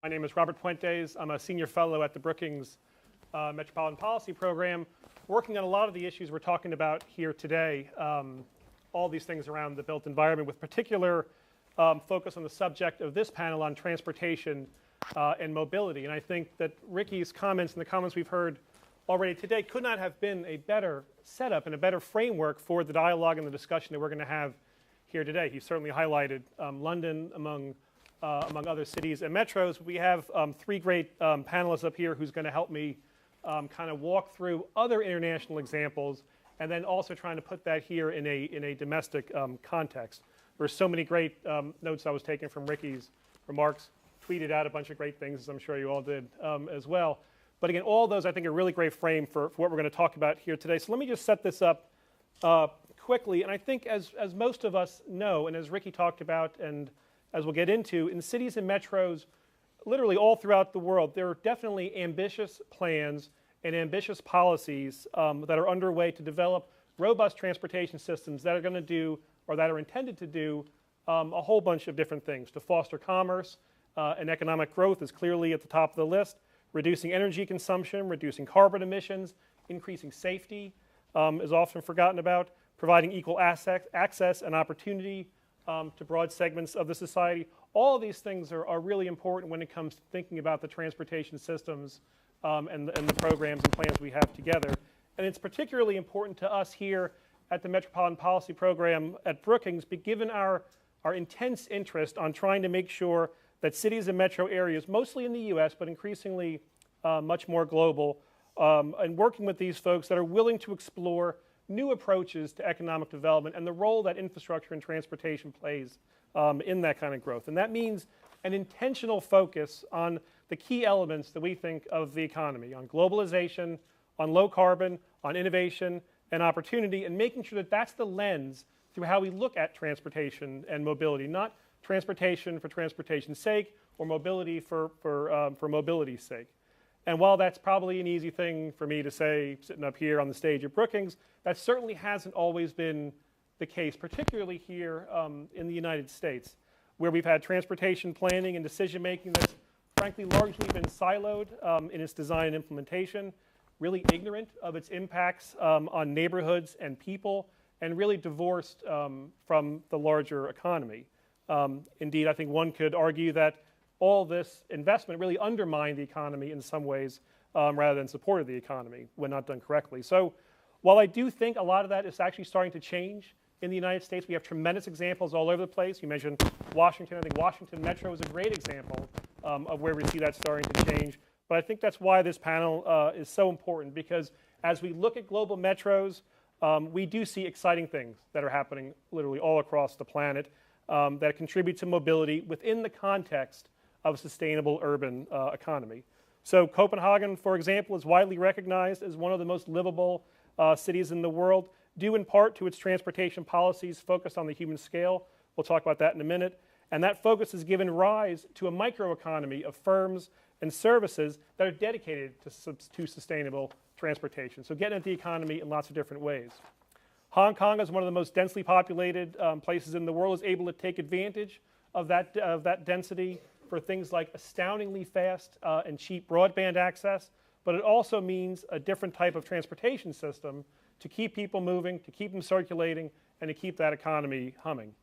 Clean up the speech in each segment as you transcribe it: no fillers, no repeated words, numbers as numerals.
My name is Robert Puentes. I'm a senior fellow at the Brookings Metropolitan Policy Program, working on a lot of the issues we're talking about here today, all these things around the built environment, with particular focus on the subject of this panel on transportation and mobility. And I think that Ricky's comments and the comments we've heard already today could not have been a better setup and a better framework for the dialogue and the discussion that we're going to have here today. He certainly highlighted London among other cities and metros. We have three great panelists up here who's going to help me kind of walk through other international examples, and then also trying to put that here in a domestic context. There are so many great notes I was taking from Ricky's remarks, tweeted out a bunch of great things, as I'm sure you all did as well. But again, all those I think are a really great frame for what we're going to talk about here today. So let me just set this up quickly. And I think as most of us know, and as Ricky talked about, and as we'll get into, in cities and metros, literally all throughout the world, there are definitely ambitious plans and ambitious policies that are underway to develop robust transportation systems that are going to do, or that are intended to do, a whole bunch of different things. To foster commerce and economic growth is clearly at the top of the list. Reducing energy consumption, reducing carbon emissions, increasing safety is often forgotten about, providing equal access and opportunity to broad segments of the society. All of these things are really important when it comes to thinking about the transportation systems and the programs and plans we have together. And it's particularly important to us here at the Metropolitan Policy Program at Brookings, given our intense interest on trying to make sure that cities and metro areas, mostly in the US, but increasingly much more global, and working with these folks that are willing to explore new approaches to economic development and the role that infrastructure and transportation plays in that kind of growth. And that means an intentional focus on the key elements that we think of the economy, on globalization, on low carbon, on innovation and opportunity, and making sure that that's the lens through how we look at transportation and mobility, not transportation for transportation's sake or mobility for mobility's sake. And while that's probably an easy thing for me to say sitting up here on the stage at Brookings, that certainly hasn't always been the case, particularly here in the United States, where we've had transportation planning and decision making that's frankly largely been siloed in its design and implementation, really ignorant of its impacts on neighborhoods and people, and really divorced from the larger economy. Indeed, I think one could argue that all this investment really undermined the economy in some ways rather than supported the economy when not done correctly. So while I do think a lot of that is actually starting to change in the United States, we have tremendous examples all over the place. You mentioned Washington. I think Washington Metro is a great example of where we see that starting to change. But I think that's why this panel is so important, because as we look at global metros, we do see exciting things that are happening literally all across the planet that contribute to mobility within the context of a sustainable urban economy. So Copenhagen, for example, is widely recognized as one of the most livable cities in the world, due in part to its transportation policies focused on the human scale. We'll talk about that in a minute. And that focus has given rise to a microeconomy of firms and services that are dedicated to sustainable transportation. So getting at the economy in lots of different ways. Hong Kong is one of the most densely populated places in the world, is able to take advantage of that density for things like astoundingly fast and cheap broadband access, but it also means a different type of transportation system to keep people moving, to keep them circulating, and to keep that economy humming.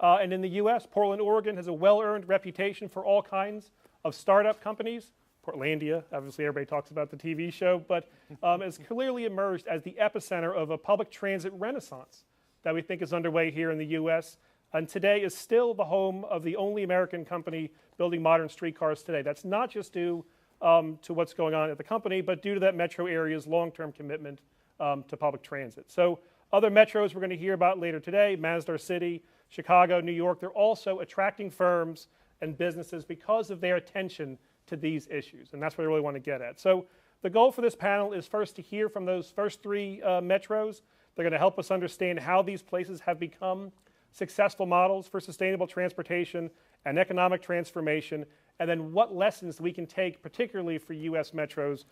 And in the US, Portland, Oregon has a well-earned reputation for all kinds of startup companies. Portlandia, obviously everybody talks about the TV show, but has clearly emerged as the epicenter of a public transit renaissance that we think is underway here in the US, and today is still the home of the only American company building modern streetcars today. That's not just due to what's going on at the company, but due to that metro area's long-term commitment to public transit. So other metros we're going to hear about later today, Masdar City, Chicago, New York, they're also attracting firms and businesses because of their attention to these issues, and that's what I really want to get at. So the goal for this panel is first to hear from those first three metros. They're going to help us understand how these places have become successful models for sustainable transportation and economic transformation, and then what lessons we can take, particularly for US metros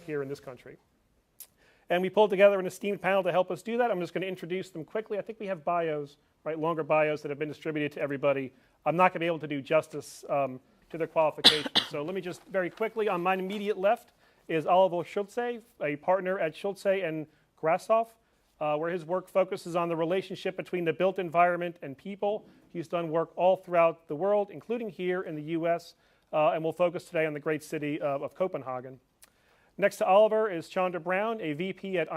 here in this country. And we pulled together an esteemed panel to help us do that. I'm just going to introduce them quickly. I think we have bios, right, longer bios that have been distributed to everybody. I'm not going to be able to do justice to their qualifications. So let me just very quickly, on my immediate left is Oliver Schulze, a partner at Schulze and Grashoff, where his work focuses on the relationship between the built environment and people. He's done work all throughout the world, including here in the US, and we'll focus today on the great city of Copenhagen. Next to Oliver is Chandra Brown, a VP at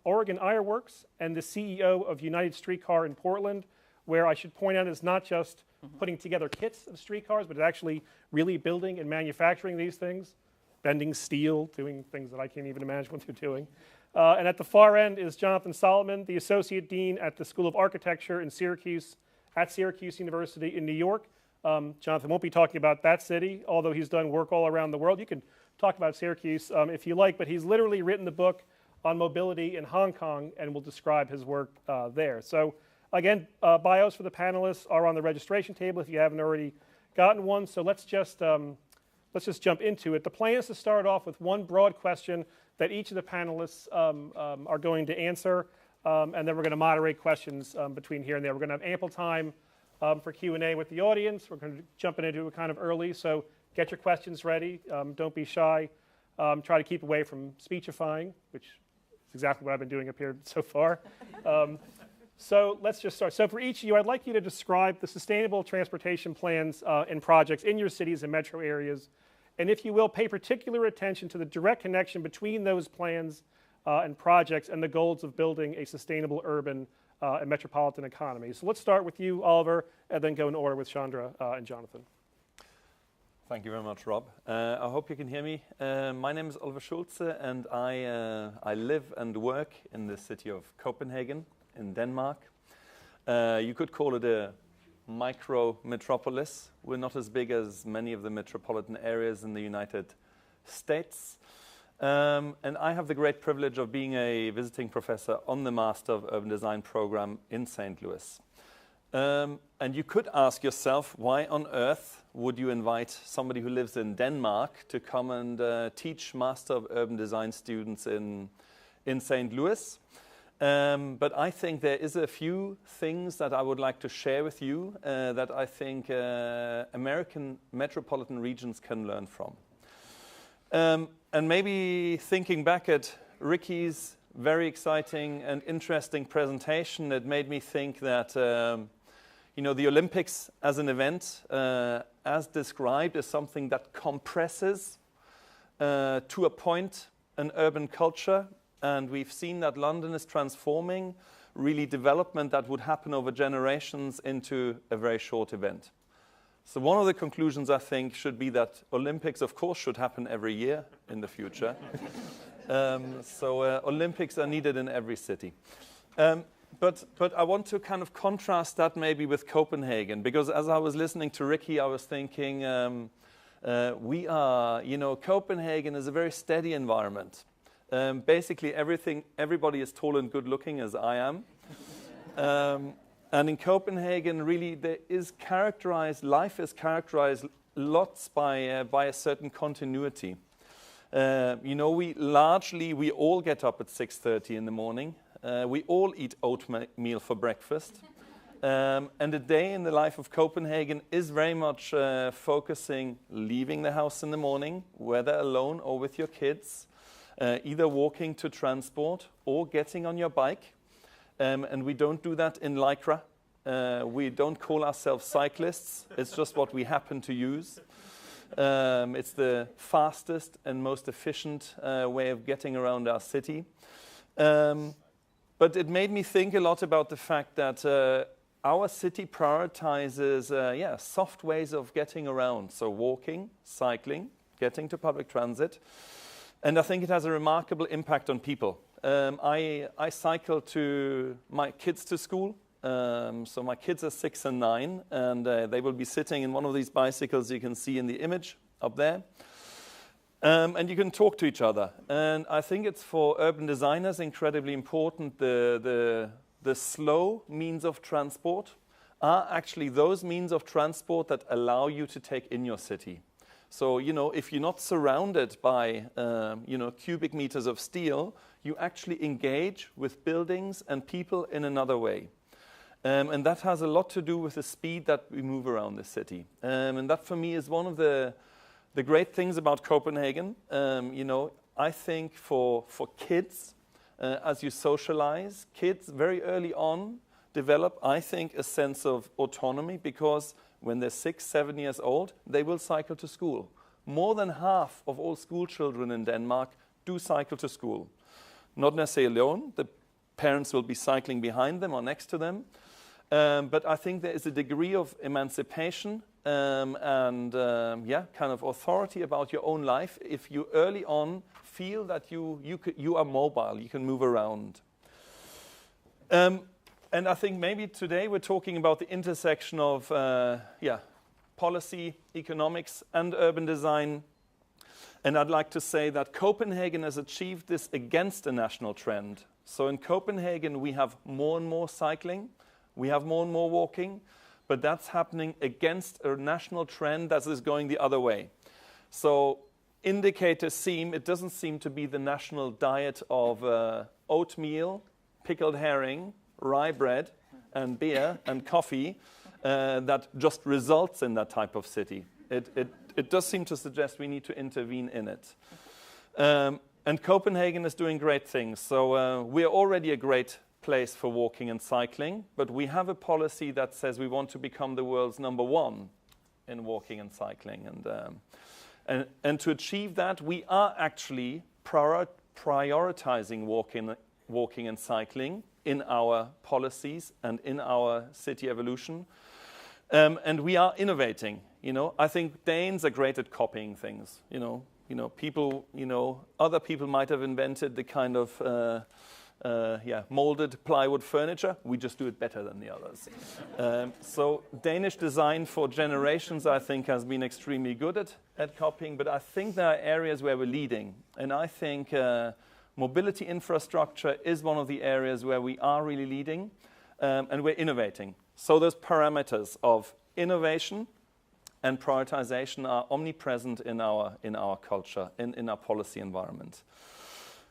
Oregon Ironworks and the CEO of United Streetcar in Portland, where I should point out is not just putting together kits of streetcars, but actually really building and manufacturing these things, bending steel, doing things that I can't even imagine what they're doing. And at the far end is Jonathan Solomon, the Associate Dean at the School of Architecture in Syracuse, at Syracuse University in New York. Jonathan won't be talking about that city, although he's done work all around the world. You can talk about Syracuse if you like, but he's literally written the book on mobility in Hong Kong and will describe his work there. So again, bios for the panelists are on the registration table if you haven't already gotten one. So let's just jump into it. The plan is to start off with one broad question that each of the panelists are going to answer, and then we're going to moderate questions between here and there. We're going to have ample time for Q&A with the audience. We're going to jump into it kind of early, so get your questions ready. Don't be shy. Try to keep away from speechifying, which is exactly what I've been doing up here so far. So let's just start. So for each of you, I'd like you to describe the sustainable transportation plans and projects in your cities and metro areas. And if you will, pay particular attention to the direct connection between those plans and projects and the goals of building a sustainable urban and metropolitan economy. So let's start with you, Oliver, and then go in order with Chandra and Jonathan. Thank you very much, Rob. I hope you can hear me. My name is Oliver Schulze, and I live and work in the city of Copenhagen in Denmark. You could call it a micro metropolis. We're not as big as many of the metropolitan areas in the United States. And I have the great privilege of being a visiting professor on the Master of Urban Design program in St. Louis. And you could ask yourself, why on earth would you invite somebody who lives in Denmark to come and teach Master of Urban Design students in St. Louis? But I think there is a few things that I would like to share with you that I think American metropolitan regions can learn from. And maybe thinking back at Ricky's very exciting and interesting presentation, it made me think that the Olympics as an event, as described, is something that compresses to a point an urban culture. And we've seen that London is transforming really development that would happen over generations into a very short event. So one of the conclusions, I think, should be that Olympics, of course, should happen every year in the future. Olympics are needed in every city. But I want to kind of contrast that maybe with Copenhagen, because as I was listening to Ricky, I was thinking, Copenhagen is a very steady environment. Basically, everybody is tall and good looking, as I am. And in Copenhagen, really, life is characterized lots by a certain continuity. We all get up at 6:30 in the morning. We all eat oatmeal for breakfast. And a day in the life of Copenhagen is very much focusing leaving the house in the morning, whether alone or with your kids, either walking to transport or getting on your bike. And we don't do that in Lycra. We don't call ourselves cyclists. It's just what we happen to use. It's the fastest and most efficient way of getting around our city. But it made me think a lot about the fact that our city prioritizes soft ways of getting around. So walking, cycling, getting to public transit. And I think it has a remarkable impact on people. I cycle to my kids to school. So my kids are 6 and 9, and they will be sitting in one of these bicycles you can see in the image up there. And you can talk to each other. And I think it's for urban designers incredibly important. The slow means of transport are actually those means of transport that allow you to take in your city. So, if you're not surrounded by, cubic meters of steel, you actually engage with buildings and people in another way. And that has a lot to do with the speed that we move around the city. And that for me is one of the great things about Copenhagen. I think for kids, as you socialize, kids very early on develop, I think, a sense of autonomy, because when they're 6, 7 years old, they will cycle to school. More than half of all school children in Denmark do cycle to school. Not necessarily alone. The parents will be cycling behind them or next to them. But I think there is a degree of emancipation and kind of authority about your own life if you early on feel that you are mobile, you can move around. And I think maybe today we're talking about the intersection of policy, economics, and urban design. And I'd like to say that Copenhagen has achieved this against a national trend. So in Copenhagen, we have more and more cycling, we have more and more walking, but that's happening against a national trend that is going the other way. So indicators it doesn't seem to be the national diet of oatmeal, pickled herring, rye bread, and beer and coffee that just results in that type of city. It does seem to suggest we need to intervene in it. And Copenhagen is doing great things. So we're already a great place for walking and cycling, but we have a policy that says we want to become the world's #1 in walking and cycling. And to achieve that, we are actually prioritizing walking and cycling in our policies and in our city evolution. And we are innovating. I think Danes are great at copying things. People. Other people might have invented the kind of molded plywood furniture. We just do it better than the others. So Danish design for generations, I think, has been extremely good at copying. But I think there are areas where we're leading, and I think mobility infrastructure is one of the areas where we are really leading, and we're innovating. So those parameters of innovation and prioritization are omnipresent in our culture, in our policy environment.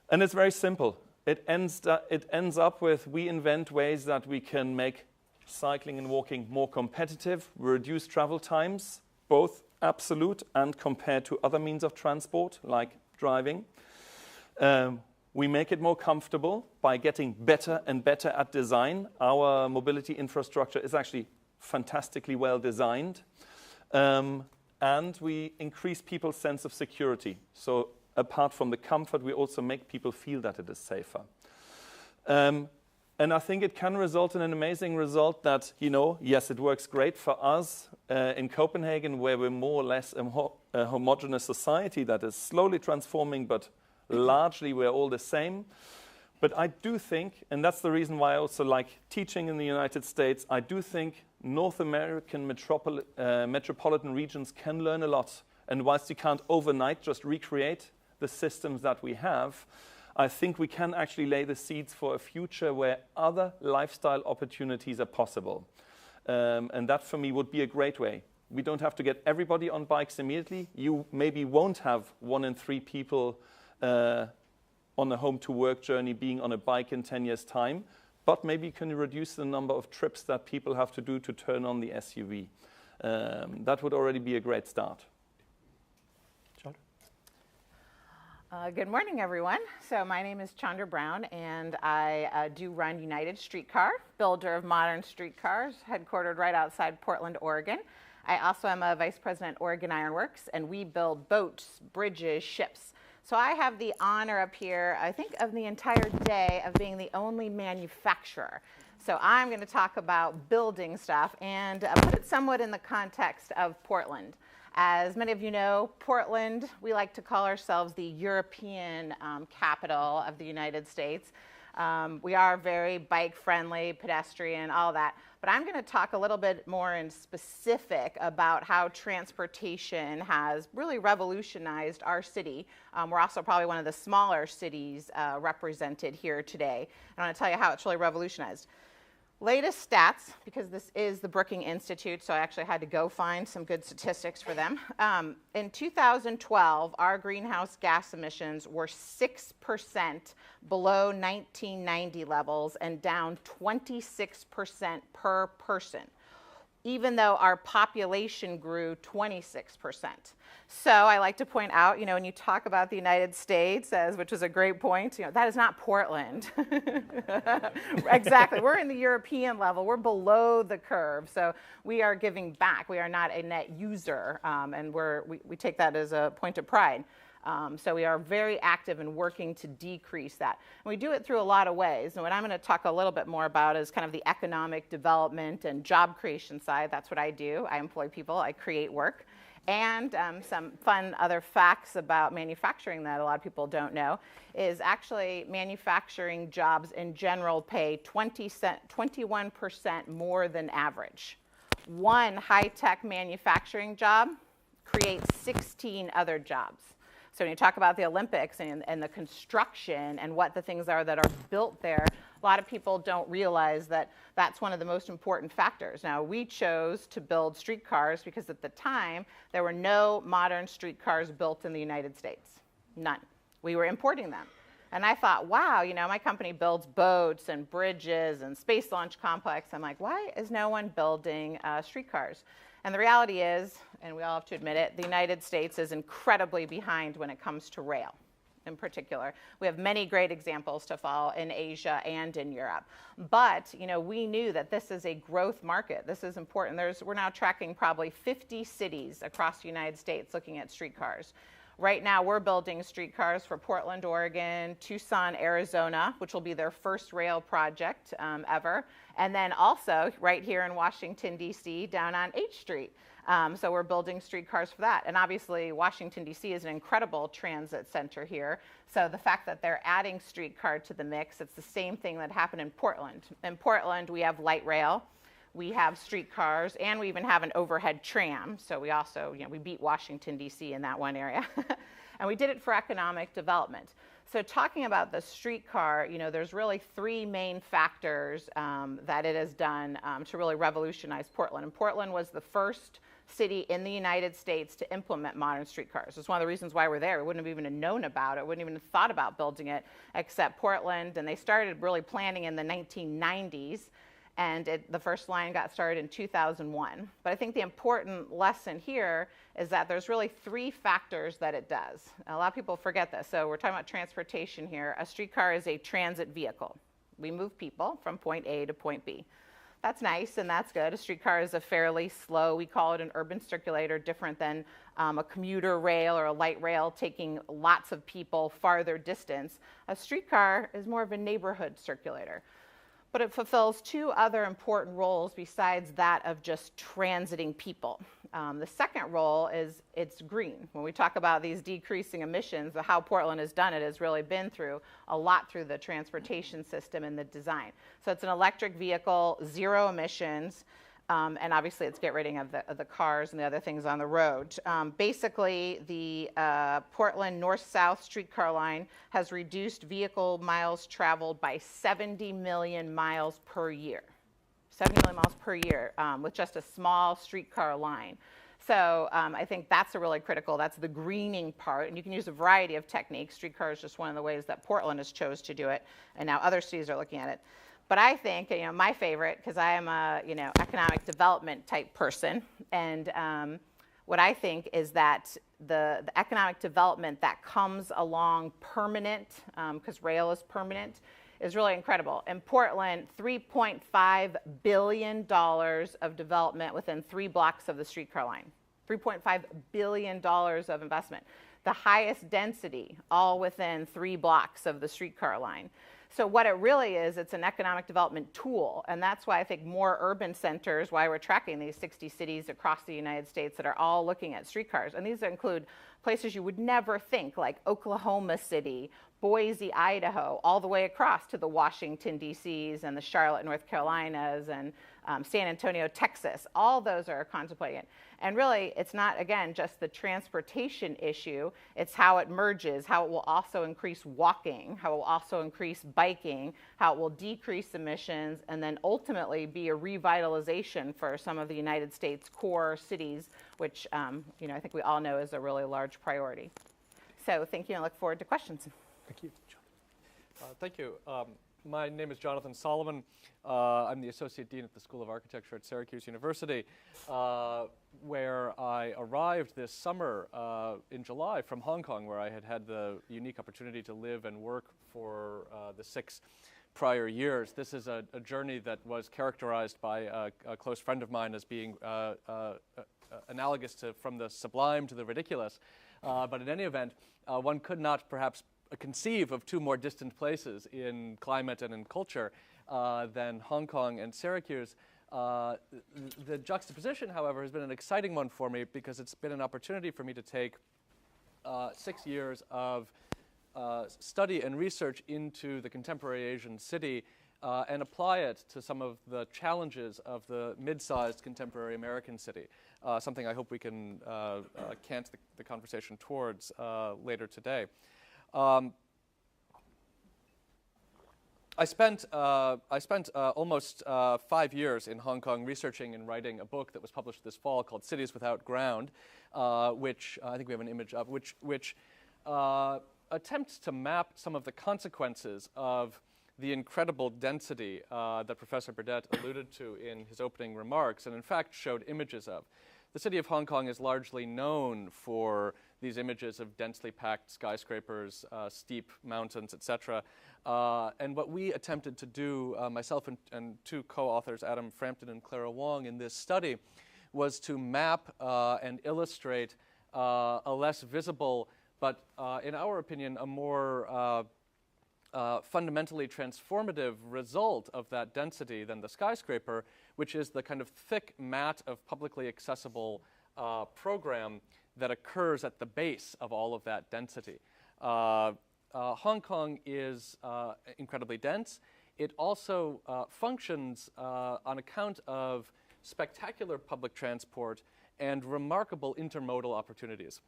And it's very simple. It ends up with we invent ways that we can make cycling and walking more competitive, reduce travel times, both absolute and compared to other means of transport, like driving. We make it more comfortable by getting better and better at design. Our mobility infrastructure is actually fantastically well designed. And we increase people's sense of security. So apart from the comfort, we also make people feel that it is safer. And I think it can result in an amazing result that, yes, it works great for us in Copenhagen, where we're more or less a homogeneous society that is slowly transforming, but largely we're all the same. But I do think, and that's the reason why I also like teaching in the United States, I do think North American metropolitan regions can learn a lot. And whilst you can't overnight just recreate the systems that we have, I think we can actually lay the seeds for a future where other lifestyle opportunities are possible. And that for me would be a great way. We don't have to get everybody on bikes immediately. You maybe won't have 1 in 3 people on a home-to-work journey being on a bike in 10 years' time, but maybe you can reduce the number of trips that people have to do to turn on the SUV. That would already be a great start. Good morning, everyone. So my name is Chandra Brown, and I do run United Streetcar, builder of modern streetcars, headquartered right outside Portland, Oregon. I also am a vice president at Oregon Iron Works, and we build boats, bridges, ships. So I have the honor up here, I think, of the entire day of being the only manufacturer. So I'm going to talk about building stuff and put it somewhat in the context of Portland. As many of you know, Portland, we like to call ourselves the European capital of the United States. We are very bike-friendly, pedestrian, all that. But I'm going to talk a little bit more in specific about how transportation has really revolutionized our city. We're also probably one of the smaller cities represented here today. I want to tell you how it's really revolutionized. Latest stats, because this is the Brookings Institute, so I actually had to go find some good statistics for them. In 2012, our greenhouse gas emissions were 6% below 1990 levels and down 26% per person, even though our population grew 26%. So I like to point out, when you talk about the United States, which was a great point, that is not Portland. Exactly. We're in the European level. We're below the curve. So we are giving back. We are not a net user, and we take that as a point of pride. So we are very active in working to decrease that. And we do it through a lot of ways. And what I'm going to talk a little bit more about is kind of the economic development and job creation side. That's what I do. I employ people. I create work. And some fun other facts about manufacturing that a lot of people don't know is actually manufacturing jobs in general pay 21% more than average. One high-tech manufacturing job creates 16 other jobs. So when you talk about the Olympics and the construction and what the things are that are built there, a lot of people don't realize that that's one of the most important factors. Now, we chose to build streetcars because at the time, there were no modern streetcars built in the United States. None. We were importing them. And I thought, wow, my company builds boats and bridges and space launch complex. I'm like, why is no one building streetcars? And the reality is, and we all have to admit it, the United States is incredibly behind when it comes to rail in particular. We have many great examples to follow in Asia and in Europe. But, we knew that this is a growth market. This is important. We're now tracking probably 50 cities across the United States looking at streetcars. Right now, we're building streetcars for Portland, Oregon, Tucson, Arizona, which will be their first rail project ever. And then also right here in Washington, D.C., down on H Street. So we're building streetcars for that. And obviously, Washington, D.C. is an incredible transit center here. So the fact that they're adding streetcar to the mix, it's the same thing that happened in Portland. In Portland, we have light rail. We have streetcars, and we even have an overhead tram. So we also, we beat Washington, D.C. in that one area. And we did it for economic development. So talking about the streetcar, there's really three main factors that it has done to really revolutionize Portland. And Portland was the first city in the United States to implement modern streetcars. It's one of the reasons why we're there. We wouldn't have even known about it, wouldn't even have thought about building it, except Portland. And they started really planning in the 1990s. And the first line got started in 2001. But I think the important lesson here is that there's really three factors that it does. A lot of people forget this. So we're talking about transportation here. A streetcar is a transit vehicle. We move people from point A to point B. That's nice and that's good. A streetcar is a fairly slow, we call it an urban circulator, different than a commuter rail or a light rail taking lots of people farther distance. A streetcar is more of a neighborhood circulator. But it fulfills two other important roles besides that of just transiting people. The second role is it's green. When we talk about these decreasing emissions, how Portland has done it has really been through a lot through the transportation system and the design. So it's an electric vehicle, zero emissions, and obviously it's get rid of the cars and the other things on the road. Basically, the Portland North-South streetcar line has reduced vehicle miles traveled by 70 million miles per year. 70 million miles per year with just a small streetcar line. So I think that's a really critical, that's the greening part. And you can use a variety of techniques. Streetcar is just one of the ways that Portland has chose to do it. And now other cities are looking at it. But I think, my favorite, because I am a, economic development type person, and what I think is that the economic development that comes along permanent, because rail is permanent, is really incredible. In Portland, $3.5 billion of development within 3 blocks of the streetcar line. $3.5 billion of investment. The highest density, all within 3 blocks of the streetcar line. So what it really is, it's an economic development tool. And that's why I think more urban centers, why we're tracking these 60 cities across the United States that are all looking at streetcars. And these include places you would never think, like Oklahoma City, Boise, Idaho, all the way across to the Washington, D.C.s and the Charlotte, North Carolinas, and San Antonio, Texas. All those are contemplating it. And really, it's not, again, just the transportation issue. It's how it merges, how it will also increase walking, how it will also increase biking, how it will decrease emissions, and then ultimately be a revitalization for some of the United States core cities, which I think we all know is a really large priority. So thank you, and I look forward to questions. Thank you. Thank you. My name is Jonathan Solomon. I'm the Associate Dean at the School of Architecture at Syracuse University, where I arrived this summer in July from Hong Kong, where I had had the unique opportunity to live and work for the 6 prior years. This is a journey that was characterized by a close friend of mine as being analogous to from the sublime to the ridiculous. But in any event, one could not perhaps conceive of 2 more distant places in climate and in culture than Hong Kong and Syracuse. The juxtaposition, however, has been an exciting one for me because it's been an opportunity for me to take 6 years of study and research into the contemporary Asian city and apply it to some of the challenges of the mid-sized contemporary American city, something I hope we can cant the conversation towards later today. I spent almost 5 years in Hong Kong researching and writing a book that was published this fall called Cities Without Ground, which I think we have an image of, which attempts to map some of the consequences of the incredible density that Professor Burdett alluded to in his opening remarks, and in fact showed images of. The city of Hong Kong is largely known for these images of densely packed skyscrapers, steep mountains, etc. And what we attempted to do, myself and 2 co-authors, Adam Frampton and Clara Wong, in this study, was to map and illustrate a less visible, but in our opinion, a more fundamentally transformative result of that density than the skyscraper, which is the kind of thick mat of publicly accessible program that occurs at the base of all of that density. Hong Kong is incredibly dense. It also functions on account of spectacular public transport and remarkable intermodal opportunities.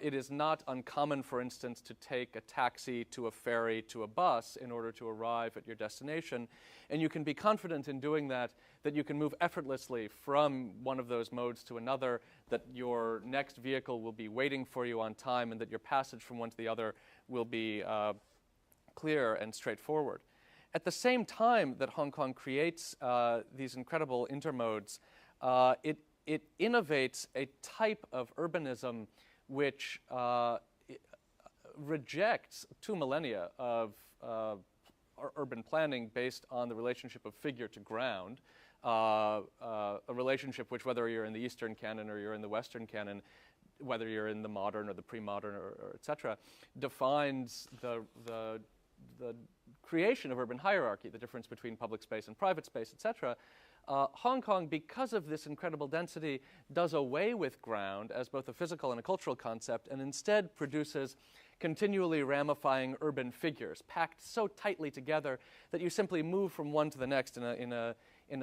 It is not uncommon, for instance, to take a taxi to a ferry to a bus in order to arrive at your destination, and you can be confident in doing that you can move effortlessly from one of those modes to another, that your next vehicle will be waiting for you on time, and that your passage from one to the other will be clear and straightforward. At the same time that Hong Kong creates these incredible intermodes, it innovates a type of urbanism which rejects 2 millennia of urban planning based on the relationship of figure to ground, a relationship which, whether you're in the Eastern canon or you're in the Western canon, whether you're in the modern or the pre-modern or et cetera, defines the creation of urban hierarchy, the difference between public space and private space, et cetera. Hong Kong, because of this incredible density, does away with ground as both a physical and a cultural concept, and instead produces continually ramifying urban figures, packed so tightly together that you simply move from one to the next in a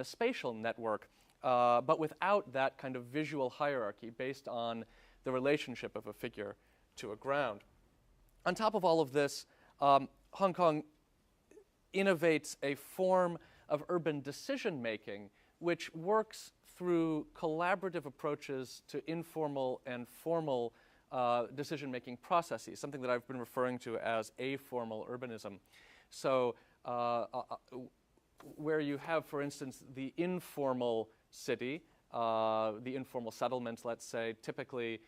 spatial network, but without that kind of visual hierarchy based on the relationship of a figure to a ground. On top of all of this, Hong Kong innovates a form of urban decision-making which works through collaborative approaches to informal and formal decision-making processes, something that I've been referring to as aformal urbanism. So where you have, for instance, the informal city, the informal settlements, let's say, typically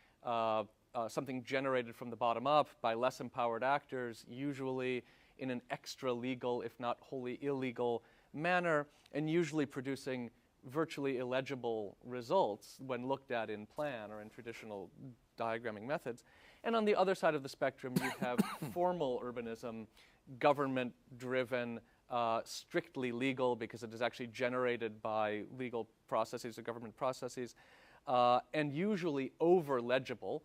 something generated from the bottom up by less empowered actors, usually in an extra-legal, if not wholly illegal, manner, and usually producing virtually illegible results when looked at in plan or in traditional diagramming methods. And on the other side of the spectrum, you have formal urbanism, government-driven, strictly legal because it is actually generated by legal processes or government processes, and usually over-legible,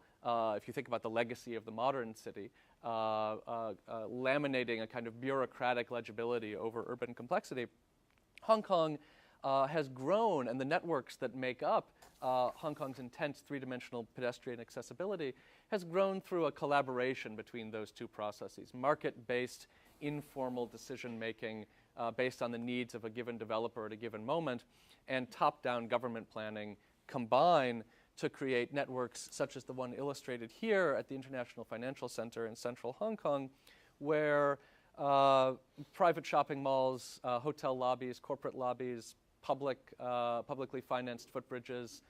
if you think about the legacy of the modern city, laminating a kind of bureaucratic legibility over urban complexity, Hong Kong has grown, and the networks that make up Hong Kong's intense three-dimensional pedestrian accessibility has grown through a collaboration between those two processes: market-based, informal decision-making based on the needs of a given developer at a given moment, and top-down government planning combine to create networks such as the one illustrated here at the International Financial Center in central Hong Kong, where private shopping malls, hotel lobbies, corporate lobbies, publicly financed footbridges,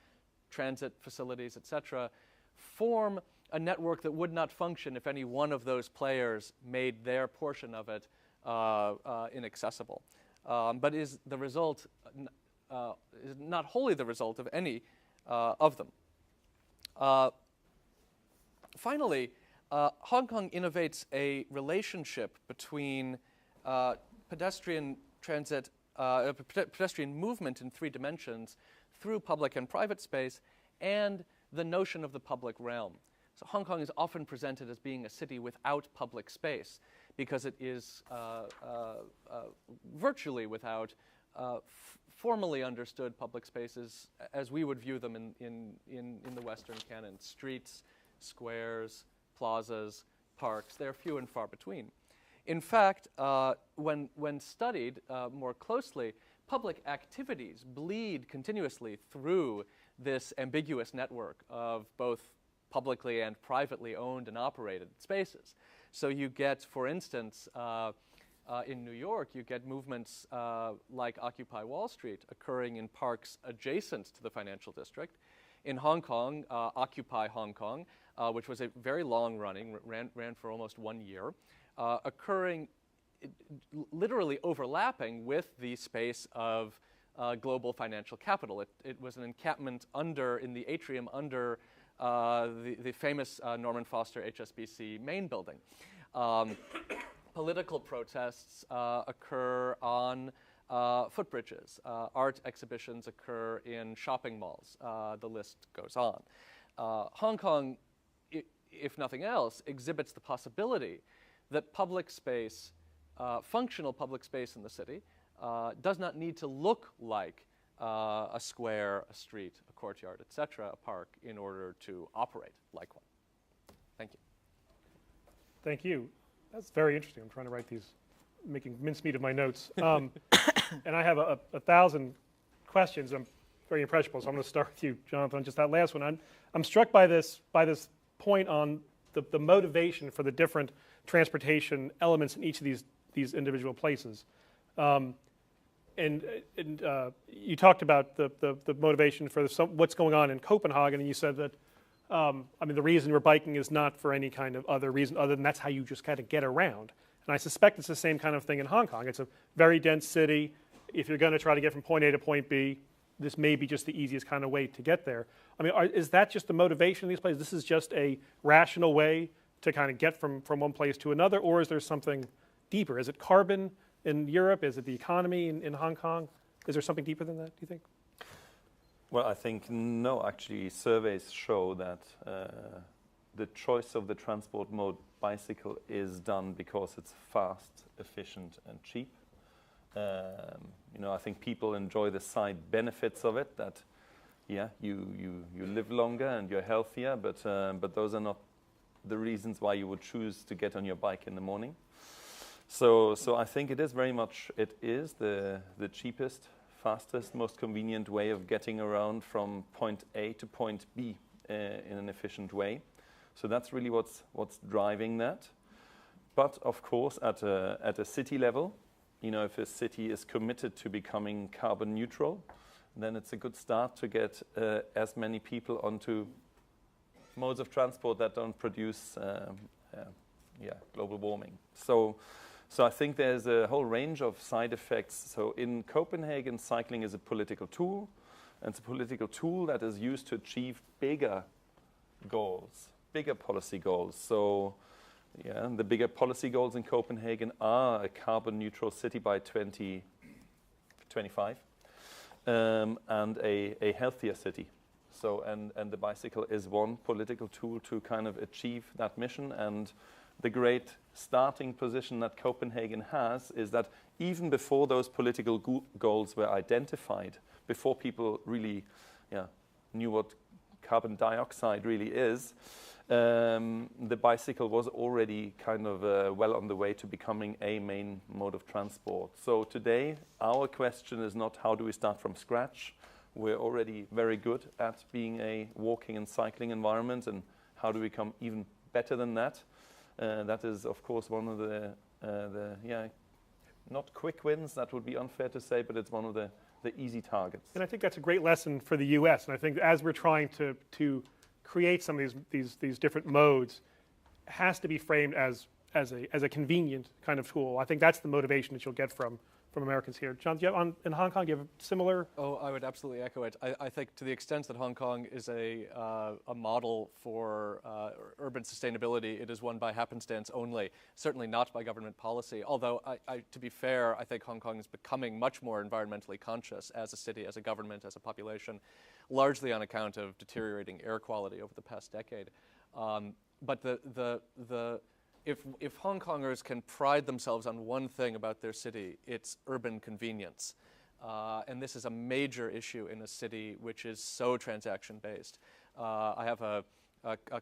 transit facilities, etc., form a network that would not function if any one of those players made their portion of it inaccessible, but is the result, is not wholly the result of any of them. Finally, Hong Kong innovates a relationship between pedestrian transit, pedestrian movement in three dimensions through public and private space, and the notion of the public realm. So Hong Kong is often presented as being a city without public space because it is virtually without formally understood public spaces as we would view them in the Western canon: streets, squares, plazas, parks. They're few and far between. In fact, when studied more closely, public activities bleed continuously through this ambiguous network of both publicly and privately owned and operated spaces. So you get, for instance, in New York, you get movements like Occupy Wall Street occurring in parks adjacent to the financial district. In Hong Kong, Occupy Hong Kong, which was a very long-running, ran for almost 1 year, occurring, literally overlapping with the space of global financial capital. It was an encampment in the atrium under the famous Norman Foster HSBC main building. Political protests occur on footbridges. Art exhibitions occur in shopping malls. The list goes on. Hong Kong, if nothing else, exhibits the possibility that public space, functional public space in the city, does not need to look like a square, a street, a courtyard, etc., a park, in order to operate like one. Thank you. Thank you. That's very interesting. I'm trying to write these, making mincemeat of my notes. And I have a 1,000 questions. I'm very impressionable, so I'm going to start with you, Jonathan, on just that last one. I'm struck by this point on the motivation for the different transportation elements in each of these individual places. And you talked about the motivation for what's going on in Copenhagen, and you said that, the reason we're biking is not for any kind of other reason other than that's how you just kind of get around. And I suspect it's the same kind of thing in Hong Kong. It's a very dense city. If you're going to try to get from point A to point B, this may be just the easiest kind of way to get there. Is that just the motivation in these places? This is just a rational way to kind of get from one place to another, or is there something deeper? Is it carbon in Europe? Is it the economy in Hong Kong? Is there something deeper than that, do you think? Well, I think no. Actually, surveys show that the choice of the transport mode bicycle is done because it's fast, efficient, and cheap. I think people enjoy the side benefits of it. That, yeah, you live longer and you're healthier, but those are not the reasons why you would choose to get on your bike in the morning. So I think it is very much, it is the cheapest, fastest, most convenient way of getting around from point A to point B in an efficient way. So that's really what's driving that. But of course, at a city level, if a city is committed to becoming carbon neutral, then it's a good start to get as many people onto modes of transport that don't produce global warming. So I think there's a whole range of side effects. So in Copenhagen, cycling is a political tool, and it's a political tool that is used to achieve bigger goals, bigger policy goals. So the bigger policy goals in Copenhagen are a carbon neutral city by 2025 and a healthier city. So and the bicycle is one political tool to kind of achieve that mission, and the great starting position that Copenhagen has is that even before those political goals were identified, before people really knew what carbon dioxide really is, the bicycle was already kind of well on the way to becoming a main mode of transport. So today, our question is not how do we start from scratch. We're already very good at being a walking and cycling environment, and how do we become even better than that? That is, of course, one of the not quick wins, that would be unfair to say, but it's one of the easy targets. And I think that's a great lesson for the U.S. And I think as we're trying to create some of these different modes, it has to be framed as a convenient kind of tool. I think that's the motivation that you'll get from Americans here. John, do you have in Hong Kong, do you have a similar? Oh, I would absolutely echo it. I think to the extent that Hong Kong is a model for urban sustainability, it is one by happenstance only, certainly not by government policy. Although, to be fair, I think Hong Kong is becoming much more environmentally conscious as a city, as a government, as a population, largely on account of deteriorating air quality over the past decade. But if Hong Kongers can pride themselves on one thing about their city, it's urban convenience. And this is a major issue in a city which is so transaction-based. I have a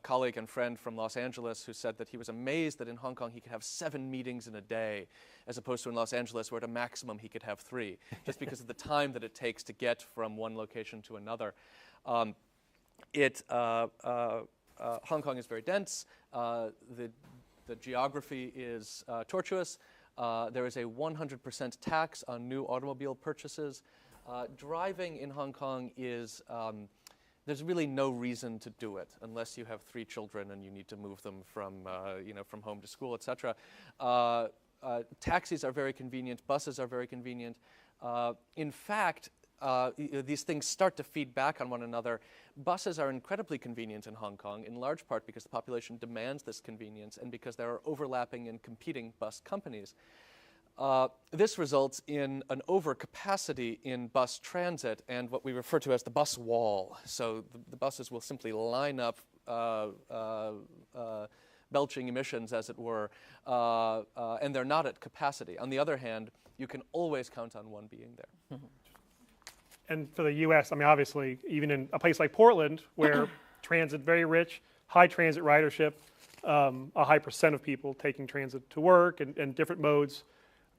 colleague and friend from Los Angeles who said that he was amazed that in Hong Kong he could have 7 meetings in a day, as opposed to in Los Angeles where at a maximum he could have 3, just because of the time that it takes to get from one location to another. Hong Kong is very dense. The geography is tortuous. There is a 100% tax on new automobile purchases. Driving in Hong Kong is, there's really no reason to do it unless you have 3 children and you need to move them from home to school, etc. Taxis are very convenient. Buses are very convenient. In fact, these things start to feed back on one another. Buses are incredibly convenient in Hong Kong, in large part because the population demands this convenience and because there are overlapping and competing bus companies. This results in an overcapacity in bus transit and what we refer to as the bus wall. So the buses will simply line up, belching emissions, as it were, and they're not at capacity. On the other hand, you can always count on one being there. Mm-hmm. And for the U.S., I mean, obviously, even in a place like Portland, where transit very rich, high transit ridership, a high percent of people taking transit to work and different modes,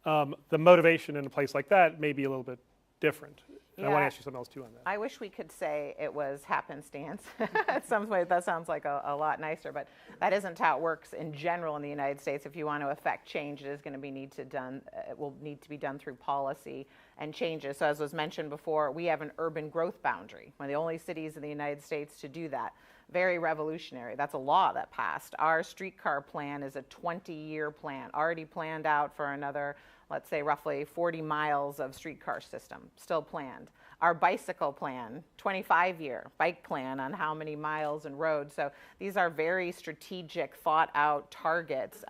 the motivation in a place like that may be a little bit different. And I want to ask you something else too on that. I wish we could say it was happenstance. In some ways, that sounds like a lot nicer, but that isn't how it works in general in the United States. If you want to affect change, it is going to be it will need to be done through policy and changes. So as was mentioned before, we have an urban growth boundary. One of the only cities in the United States to do that. Very revolutionary. That's a law that passed. Our streetcar plan is a 20-year plan, already planned out for another, let's say, roughly 40 miles of streetcar system, still planned. Our bicycle plan, 25-year bike plan on how many miles and roads. So these are very strategic, thought-out targets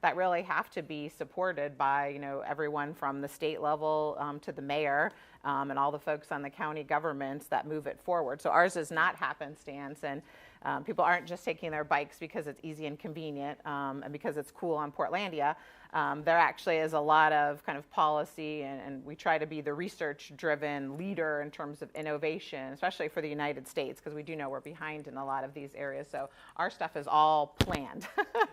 that really have to be supported by, everyone from the state level to the mayor and all the folks on the county governments that move it forward. So ours is not happenstance, and people aren't just taking their bikes because it's easy and convenient and because it's cool on Portlandia. There actually is a lot of kind of policy, and we try to be the research-driven leader in terms of innovation, especially for the United States, because we do know we're behind in a lot of these areas. So our stuff is all planned.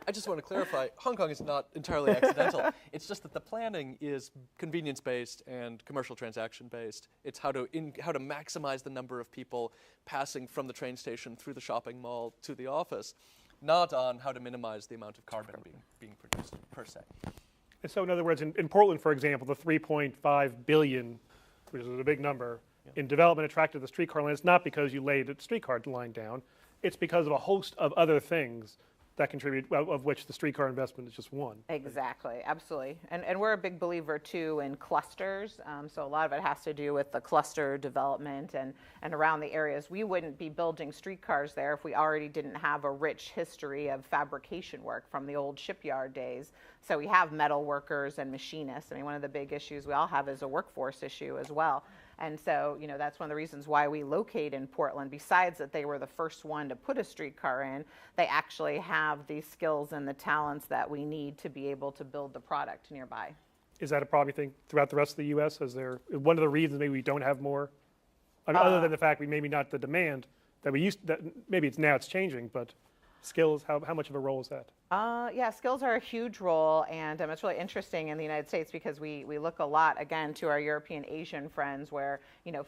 I just want to clarify, Hong Kong is not entirely accidental. It's just that the planning is convenience-based and commercial transaction-based. It's how to maximize the number of people passing from the train station through the shopping mall to the office, not on how to minimize the amount of carbon being produced per se. And so in other words, in Portland, for example, the $3.5 billion, which is a big number, in development attracted to the streetcar line, it's not because you laid a streetcar line down. It's because of a host of other things that contribute, of which the streetcar investment is just one. Exactly, absolutely. And we're a big believer, too, in clusters. So a lot of it has to do with the cluster development and around the areas. We wouldn't be building streetcars there if we already didn't have a rich history of fabrication work from the old shipyard days. So we have metal workers and machinists. I mean, one of the big issues we all have is a workforce issue as well. And so, that's one of the reasons why we locate in Portland. Besides that they were the first one to put a streetcar in, they actually have the skills and the talents that we need to be able to build the product nearby. Is that a problem, you think, throughout the rest of the U.S.? Is there one of the reasons maybe we don't have more? I mean, other than the fact we maybe not the demand that we used, that maybe it's changing, but skills, how much of a role is that? Yeah, skills are a huge role, and it's really interesting in the United States because we look a lot, again, to our European Asian friends where,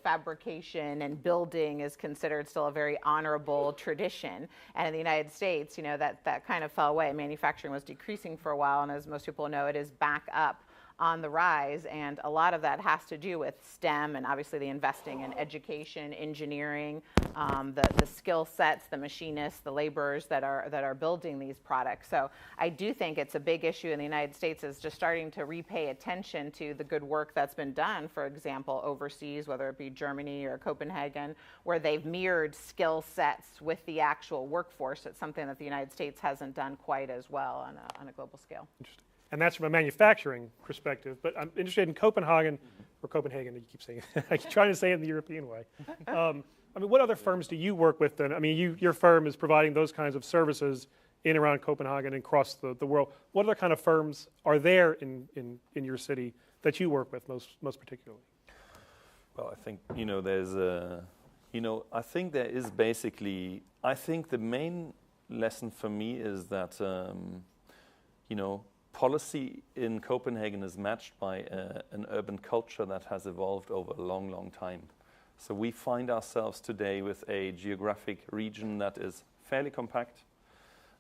fabrication and building is considered still a very honorable tradition. And in the United States, that kind of fell away. Manufacturing was decreasing for a while, and as most people know, it is back up on the rise, and a lot of that has to do with STEM and obviously the investing in education, engineering, the skill sets, the machinists, the laborers that are building these products. So I do think it's a big issue in the United States is just starting to repay attention to the good work that's been done, for example, overseas, whether it be Germany or Copenhagen, where they've mirrored skill sets with the actual workforce. It's something that the United States hasn't done quite as well on a global scale. Interesting. And that's from a manufacturing perspective, but I'm interested in Copenhagen, or Copenhagen, you keep saying it. I keep trying to say it in the European way. I mean, what other firms do you work with then? I mean, your firm is providing those kinds of services in and around Copenhagen and across the world. What other kind of firms are there in your city that you work with most particularly? Well, I think, there's I think there is basically, I think the main lesson for me is that, policy in Copenhagen is matched by an urban culture that has evolved over a long, long time. So we find ourselves today with a geographic region that is fairly compact.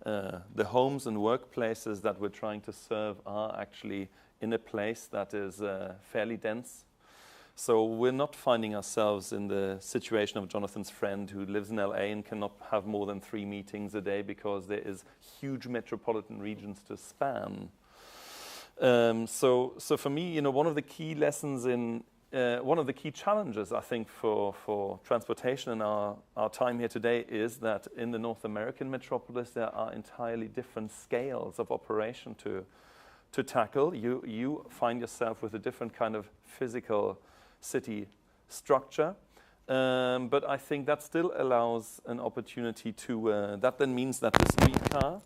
The homes and workplaces that we're trying to serve are actually in a place that is fairly dense. So we're not finding ourselves in the situation of Jonathan's friend who lives in LA and cannot have more than 3 meetings a day because there is huge metropolitan regions to span. So for me, one of the key lessons one of the key challenges, I think, for transportation in our time here today is that in the North American metropolis, there are entirely different scales of operation to tackle. You find yourself with a different kind of physical city structure. But I think that still allows an opportunity to, that then means that the streetcar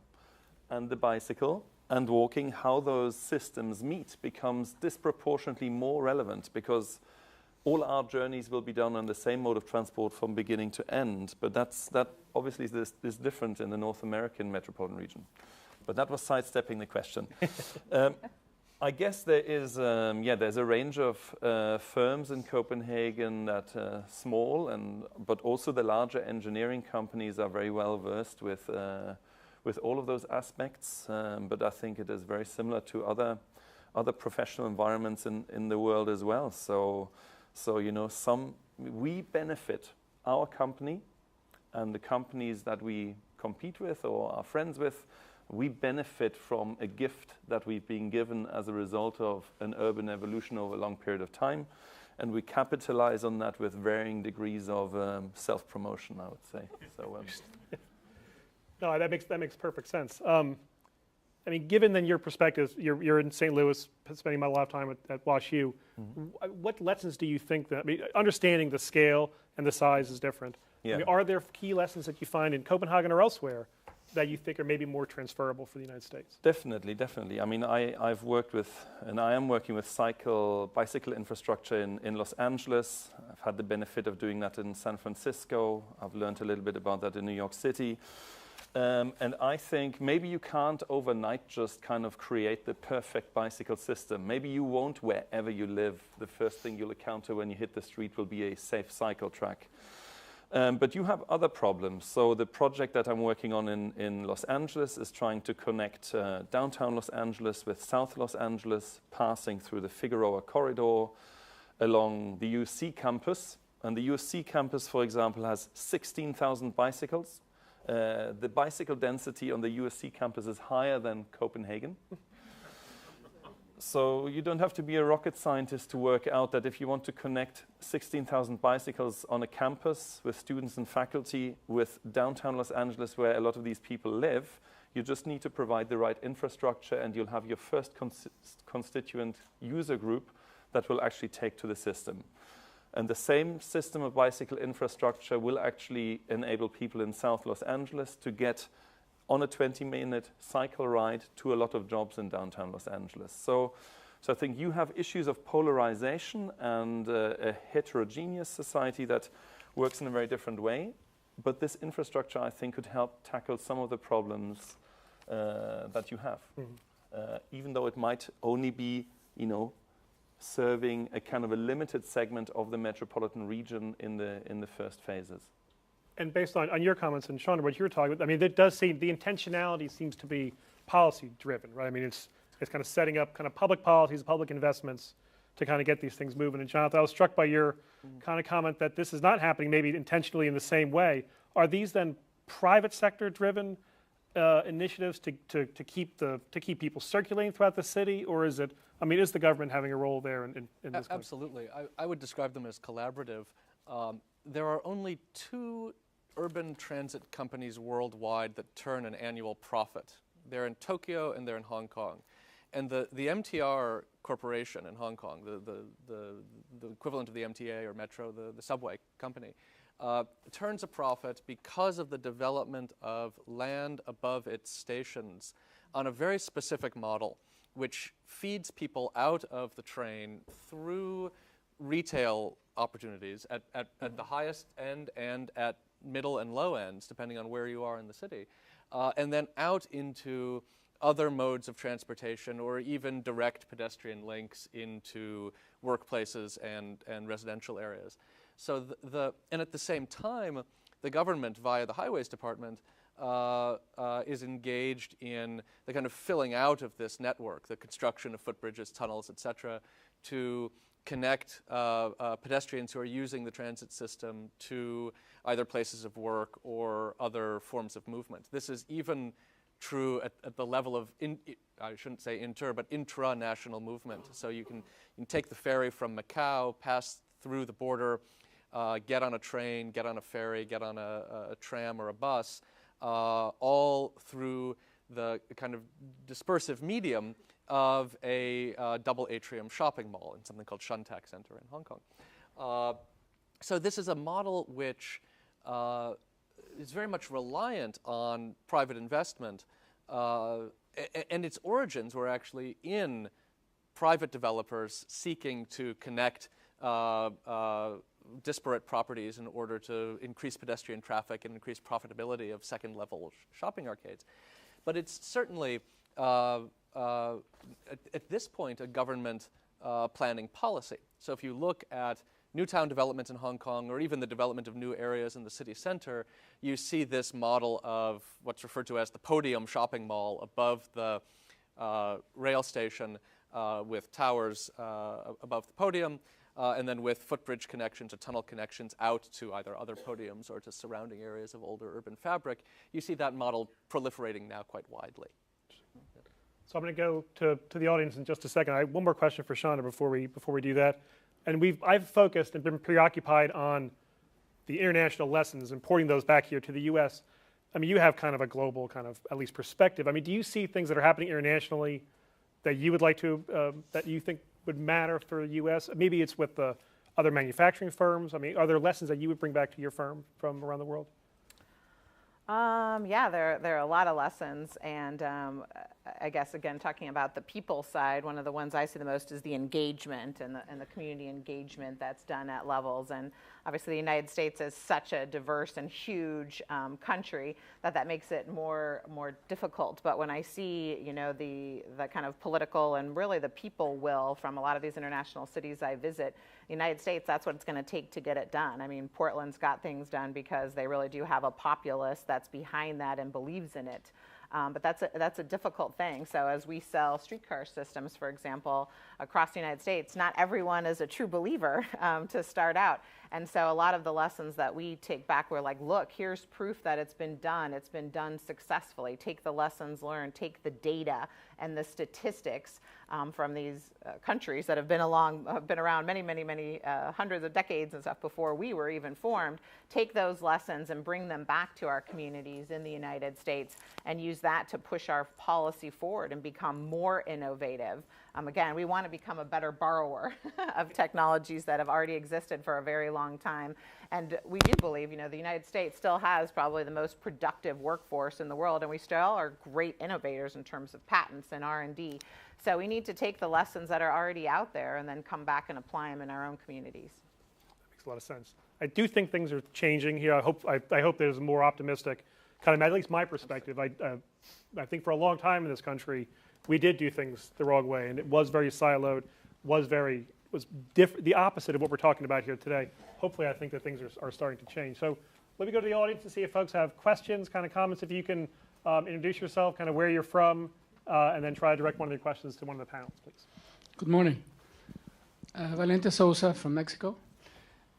and the bicycle and walking, how those systems meet becomes disproportionately more relevant because all our journeys will be done on the same mode of transport from beginning to end. But that obviously is different in the North American metropolitan region. But that was sidestepping the question. I guess there is, there's a range of firms in Copenhagen that small, but also the larger engineering companies are very well versed with all of those aspects. But I think it is very similar to other professional environments in the world as well. So we benefit, our company and the companies that we compete with or are friends with, we benefit from a gift that we've been given as a result of an urban evolution over a long period of time. And we capitalize on that with varying degrees of self-promotion, I would say. So, no, that makes perfect sense. I mean, given then your perspective, you're in St. Louis, spending a lot of time at WashU. Mm-hmm. What lessons do you think that, I mean, understanding the scale and the size is different. Yeah. I mean, are there key lessons that you find in Copenhagen or elsewhere that you think are maybe more transferable for the United States? Definitely. I mean, I've worked with, and I am working with bicycle infrastructure in Los Angeles. I've had the benefit of doing that in San Francisco. I've learned a little bit about that in New York City. And I think maybe you can't overnight just kind of create the perfect bicycle system. Maybe you won't, wherever you live, the first thing you'll encounter when you hit the street will be a safe cycle track. But you have other problems. So the project that I'm working on in Los Angeles is trying to connect downtown Los Angeles with South Los Angeles, passing through the Figueroa corridor along the USC campus. And the USC campus, for example, has 16,000 bicycles. The bicycle density on the USC campus is higher than Copenhagen. So you don't have to be a rocket scientist to work out that if you want to connect 16,000 bicycles on a campus with students and faculty with downtown Los Angeles where a lot of these people live, You just need to provide the right infrastructure, and you'll have your first constituent user group that will actually take to the system. And the same system of bicycle infrastructure will actually enable people in South Los Angeles to get on a 20-minute cycle ride to a lot of jobs in downtown Los Angeles. So I think you have issues of polarization and a heterogeneous society that works in a very different way. But this infrastructure, I think, could help tackle some of the problems that you have, even though it might only be, serving a kind of a limited segment of the metropolitan region in the first phases. And based on your comments and Chandra, what you were talking about, I mean, it does seem the intentionality seems to be policy driven, right? I mean, it's kind of setting up kind of public policies, public investments to kind of get these things moving. And Jonathan, I was struck by your kind of comment that this is not happening maybe intentionally in the same way. Are these then private sector driven initiatives to keep people circulating throughout the city, or is it? I mean, is the government having a role there in this? Absolutely, I would describe them as collaborative. There are only 2 urban transit companies worldwide that turn an annual profit. They're in Tokyo and they're in Hong Kong. And the MTR Corporation in Hong Kong, the equivalent of the MTA or Metro, the subway company, turns a profit because of the development of land above its stations on a very specific model, which feeds people out of the train through retail opportunities at the highest end and at middle and low ends, depending on where you are in the city, and then out into other modes of transportation or even direct pedestrian links into workplaces and residential areas. So and at the same time, the government via the Highways Department is engaged in the kind of filling out of this network, the construction of footbridges, tunnels, et cetera, to connect pedestrians who are using the transit system to either places of work or other forms of movement. This is even true at the level of, I shouldn't say but intra-national movement. So you can take the ferry from Macau, pass through the border, get on a train, get on a ferry, get on a tram or a bus, all through the kind of dispersive medium of a double atrium shopping mall in something called Shuntak Center in Hong Kong. So this is a model which is very much reliant on private investment, and its origins were actually in private developers seeking to connect disparate properties in order to increase pedestrian traffic and increase profitability of second-level shopping arcades. But it's certainly, at this point, a government planning policy. So if you look at new town development in Hong Kong, or even the development of new areas in the city center, you see this model of what's referred to as the podium shopping mall above the rail station with towers above the podium, and then with footbridge connections or tunnel connections out to either other podiums or to surrounding areas of older urban fabric. You see that model proliferating now quite widely. So I'm going to go to the audience in just a second. I have one more question for Chandra before we do that. And I've focused and been preoccupied on the international lessons, importing those back here to the U.S. I mean, you have kind of a global kind of at least perspective. I mean, do you see things that are happening internationally that you would like to that you think would matter for the U.S.? Maybe it's with the other manufacturing firms. I mean, are there lessons that you would bring back to your firm from around the world? Yeah, there are a lot of lessons, and I guess, again, talking about the people side, one of the ones I see the most is the engagement and the community engagement that's done at levels. And obviously the United States is such a diverse and huge country that makes it more difficult. But when I see, the kind of political and really the people will from a lot of these international cities I visit, the United States, that's what it's going to take to get it done. I mean, Portland's got things done because they really do have a populace that's behind that and believes in it. But that's a difficult thing. So as we sell streetcar systems, for example, across the United States, not everyone is a true believer to start out. And so a lot of the lessons that we take back, we're like, look, here's proof that it's been done successfully. Take the lessons learned, take the data and the statistics, from these countries that have been around many hundreds of decades and stuff before we were even formed, take those lessons and bring them back to our communities in the United States and use that to push our policy forward and become more innovative. Again, we want to become a better borrower of technologies that have already existed for a very long time. And we do believe, the United States still has probably the most productive workforce in the world, and we still are great innovators in terms of patents and R&D. So we need to take the lessons that are already out there and then come back and apply them in our own communities. That makes a lot of sense. I do think things are changing here. I hope there's a more optimistic, kind of, at least my perspective. I think for a long time in this country, we did do things the wrong way, and it was very siloed, was the opposite of what we're talking about here today. Hopefully, I think that things are starting to change. So let me go to the audience and see if folks have questions, kind of comments. If you can introduce yourself, kind of where you're from, and then try to direct one of your questions to one of the panels, please. Good morning. Valente Sousa from Mexico.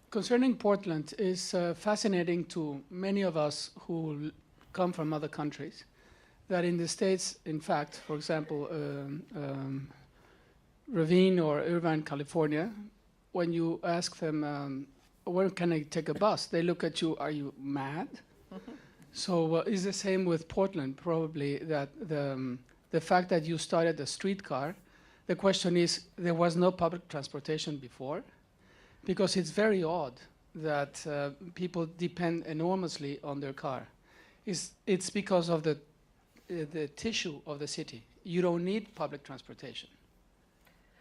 Concerning Portland, is fascinating to many of us who come from other countries, that in the States, in fact, for example, Ravine or Irvine, California, when you ask them, where can I take a bus? They look at you, are you mad? So it's the same with Portland, probably, that the fact that you started a streetcar, the question is, there was no public transportation before? Because it's very odd that people depend enormously on their car. It's because of the tissue of the city. You don't need public transportation,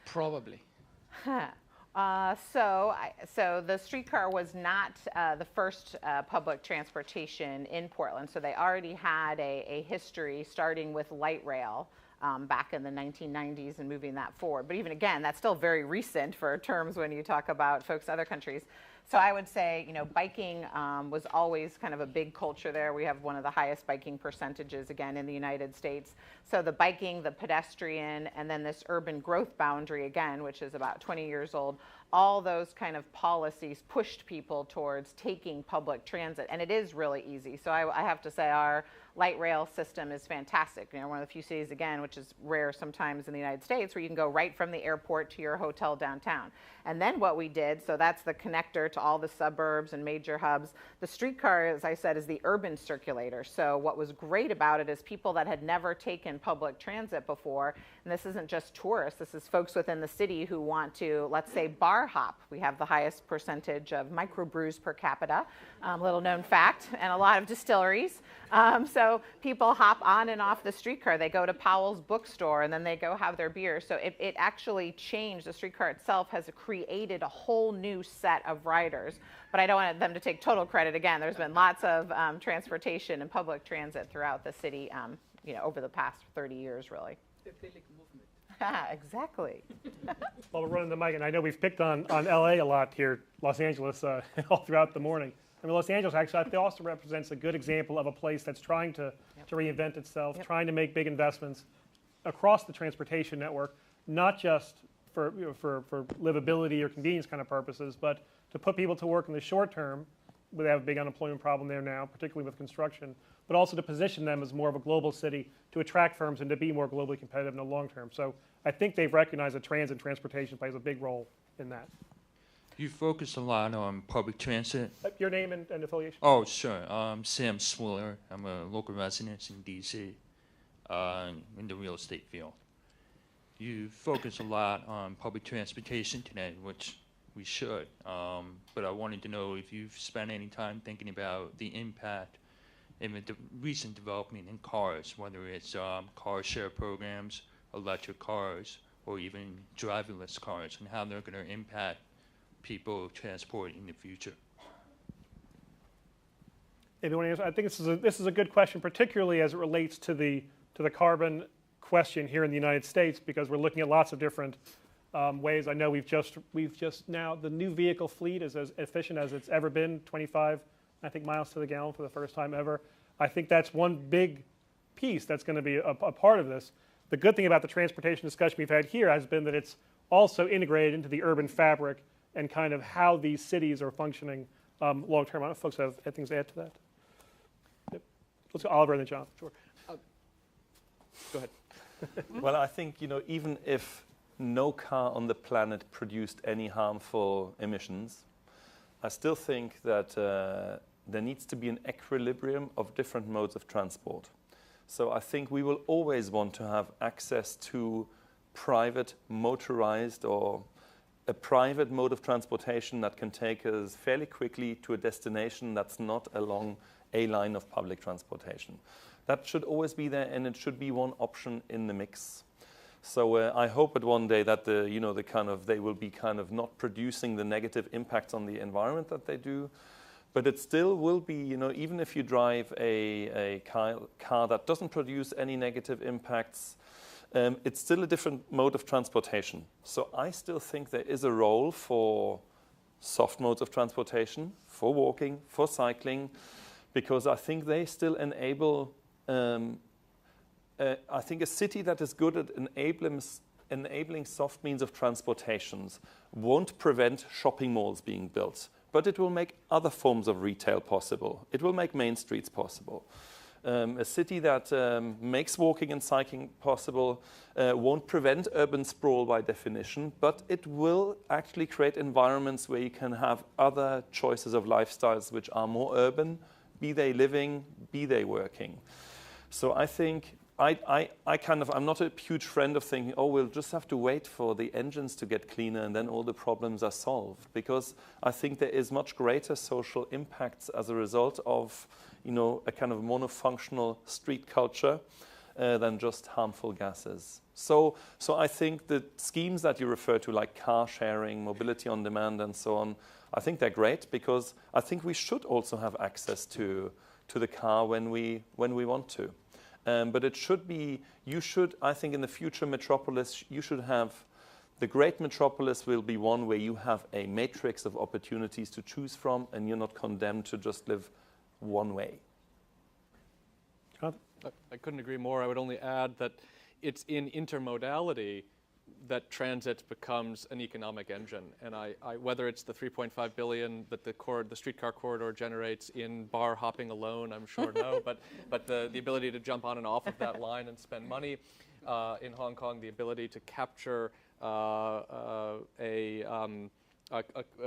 probably. So the streetcar was not the first public transportation in Portland. So they already had a history starting with light rail back in the 1990s and moving that forward. But even again, that's still very recent for terms when you talk about folks in other countries. So I would say, biking was always kind of a big culture there. We have one of the highest biking percentages, again, in the United States. So the biking, the pedestrian, and then this urban growth boundary, again, which is about 20 years old, all those kind of policies pushed people towards taking public transit. And it is really easy. So I have to say our light rail system is fantastic. One of the few cities, again, which is rare sometimes in the United States, where you can go right from the airport to your hotel downtown. And then what we did, so that's the connector to all the suburbs and major hubs. The streetcar, as I said, is the urban circulator. So what was great about it is people that had never taken public transit before, and this isn't just tourists, this is folks within the city who want to, let's say, bar hop. We have the highest percentage of microbrews per capita, little known fact, and a lot of distilleries. So people hop on and off the streetcar. They go to Powell's bookstore and then they go have their beer. So it actually changed. The streetcar itself has created a whole new set of riders. But I don't want them to take total credit. Again, there's been lots of transportation and public transit throughout the city over the past 30 years, really. Exactly. Well, we're running the mic, and I know we've picked on LA a lot here, Los Angeles, all throughout the morning. I mean, Los Angeles actually I think also represents a good example of a place that's trying to reinvent itself, trying to make big investments across the transportation network, not just for livability or convenience kind of purposes, but to put people to work in the short term. They have a big unemployment problem there now, particularly with construction, but also to position them as more of a global city, to attract firms and to be more globally competitive in the long term. So I think they've recognized that transportation plays a big role in that. You focus a lot on public transit. Your name and affiliation? Oh, sure. Sam Swiller. I'm a local resident in D.C. In the real estate field. You focus a lot on public transportation today, which we should. But I wanted to know if you've spent any time thinking about the impact in the recent development in cars, whether it's car share programs, electric cars, or even driverless cars, and how they're going to impact people transport in the future. Anyone answer? I think this is a good question, particularly as it relates to the carbon question here in the United States, because we're looking at lots of different ways. I know we've just now the new vehicle fleet is as efficient as it's ever been, 25, I think, miles to the gallon for the first time ever. I think that's one big piece that's going to be a part of this. The good thing about the transportation discussion we've had here has been that it's also integrated into the urban fabric and kind of how these cities are functioning long term. I don't know if folks have things to add to that. Yep. Let's go Oliver and then John. Sure. Go ahead. Well, I think, even if no car on the planet produced any harmful emissions, I still think that there needs to be an equilibrium of different modes of transport. So I think we will always want to have access to private motorized or a private mode of transportation that can take us fairly quickly to a destination that's not along a line of public transportation. That should always be there, and it should be one option in the mix. So I hope that one day that they will be kind of not producing the negative impacts on the environment that they do, but it still will be, even if you drive a car that doesn't produce any negative impacts, it's still a different mode of transportation. So I still think there is a role for soft modes of transportation, for walking, for cycling, because I think they still enable, I think a city that is good at enabling soft means of transportations won't prevent shopping malls being built, but it will make other forms of retail possible. It will make main streets possible. A city that makes walking and cycling possible won't prevent urban sprawl by definition, but it will actually create environments where you can have other choices of lifestyles which are more urban, be they living, be they working. So I think I'm not a huge friend of thinking, oh, we'll just have to wait for the engines to get cleaner and then all the problems are solved, because I think there is much greater social impacts as a result of a kind of monofunctional street culture than just harmful gases. So I think the schemes that you refer to, like car sharing, mobility on demand, and so on, I think they're great, because I think we should also have access to the car when we want to. But it should be, I think in the future metropolis, the great metropolis will be one where you have a matrix of opportunities to choose from, and you're not condemned to just live one way. I couldn't agree more. I would only add that it's in intermodality that transit becomes an economic engine. And whether it's the 3.5 billion that the streetcar corridor generates in bar hopping alone, I'm sure no, but the ability to jump on and off of that line and spend money in Hong Kong, the ability to capture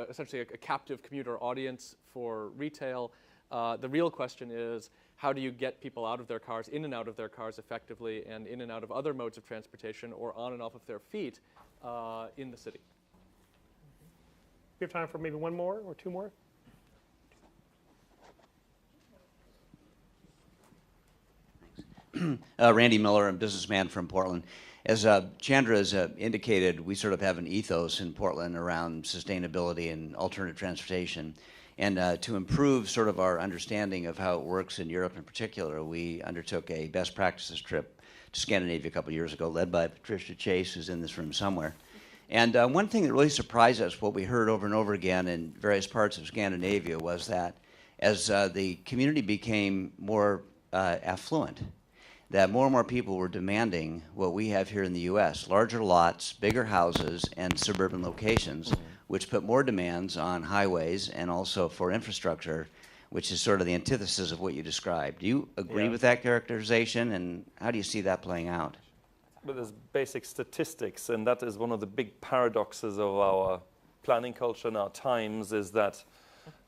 essentially a captive commuter audience for retail. The real question is, how do you get people out of their cars, in and out of their cars effectively, and in and out of other modes of transportation, or on and off of their feet in the city? We have time for maybe one more or two more. Randy Miller, a businessman from Portland. As Chandra has indicated, we sort of have an ethos in Portland around sustainability and alternative transportation. And to improve sort of our understanding of how it works in Europe in particular, we undertook a best practices trip to Scandinavia a couple of years ago, led by Patricia Chase, who's in this room somewhere. And one thing that really surprised us, what we heard over and over again in various parts of Scandinavia, was that as the community became more affluent, that more and more people were demanding what we have here in the U.S., larger lots, bigger houses, and suburban locations, which put more demands on highways and also for infrastructure, which is sort of the antithesis of what you described. Do you agree with that characterization, and how do you see that playing out? But there's basic statistics, and that is one of the big paradoxes of our planning culture in our times, is that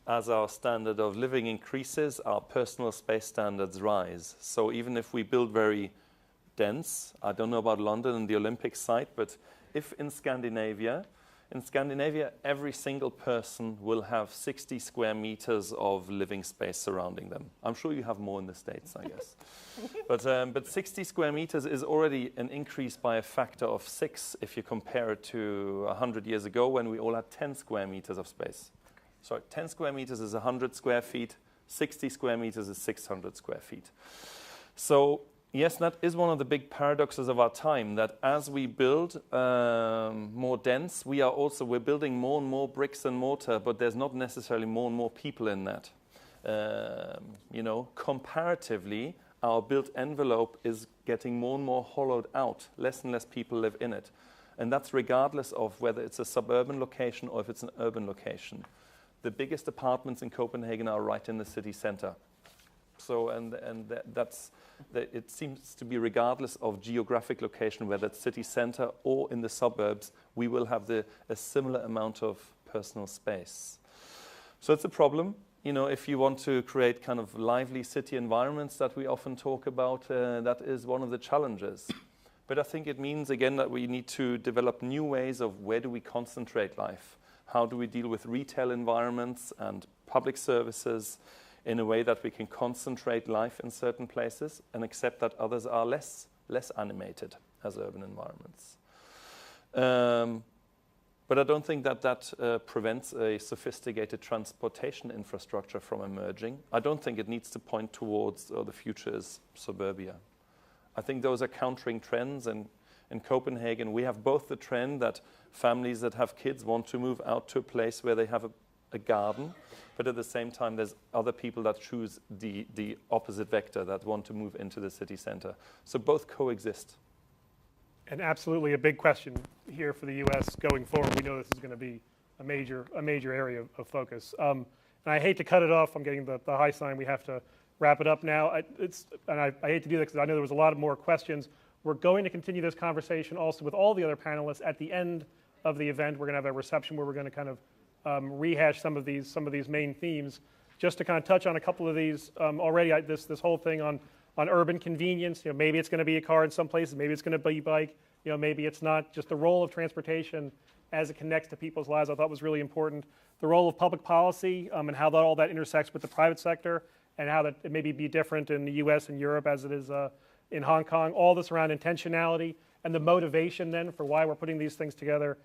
as our standard of living increases, our personal space standards rise. So even if we build very dense, I don't know about London and the Olympic site, but if in Scandinavia, every single person will have 60 square meters of living space surrounding them. I'm sure you have more in the States, I guess. But 60 square meters is already an increase by a factor of 6 if you compare it to 100 years ago when we all had 10 square meters of space. So 10 square meters is 100 square feet, 60 square meters is 600 square feet. So yes, that is one of the big paradoxes of our time, that as we build more dense, we're building more and more bricks and mortar, but there's not necessarily more and more people in that. Comparatively, our built envelope is getting more and more hollowed out. Less and less people live in it. And that's regardless of whether it's a suburban location or if it's an urban location. The biggest apartments in Copenhagen are right in the city center. So, it seems to be regardless of geographic location, whether it's city center or in the suburbs, we will have a similar amount of personal space. So it's a problem. You know, if you want to create kind of lively city environments that we often talk about, that is one of the challenges. But I think it means, again, that we need to develop new ways of where do we concentrate life? How do we deal with retail environments and public services in a way that we can concentrate life in certain places and accept that others are less animated as urban environments. But I don't think that prevents a sophisticated transportation infrastructure from emerging. I don't think it needs to point towards the future is suburbia. I think those are countering trends, and in Copenhagen we have both the trend that families that have kids want to move out to a place where they have a garden, but at the same time there's other people that choose the opposite vector, that want to move into the city center. So both coexist. And absolutely a big question here for the U.S. going forward. We know this is going to be a major area of focus. And I hate to cut it off. I'm getting the high sign. We have to wrap it up now. I hate to do this because I know there was a lot of more questions. We're going to continue this conversation also with all the other panelists at the end of the event. We're going to have a reception where we're going to kind of rehash some of these main themes. Just to kind of touch on a couple of these already. This whole thing on urban convenience, you know, maybe it's going to be a car in some places, maybe it's going to be a bike, you know, maybe it's not. Just the role of transportation as it connects to people's lives, I thought was really important. The role of public policy and how all that intersects with the private sector, and how that it maybe be different in the U.S. and Europe as it is in Hong Kong. All this around intentionality and the motivation then for why we're putting these things together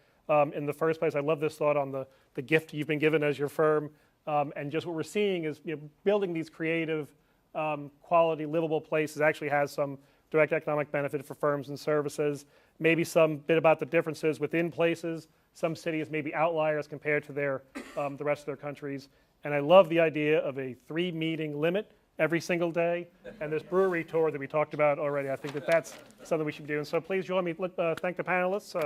in the first place. I love this thought on the gift you've been given as your firm, and just what we're seeing is, you know, building these creative, quality, livable places actually has some direct economic benefit for firms and services. Maybe some bit about the differences within places. Some cities may be outliers compared to the rest of their countries. And I love the idea of a 3-meeting limit every single day, and this brewery tour that we talked about already. I think that's something we should be doing. So please join me. Thank the panelists.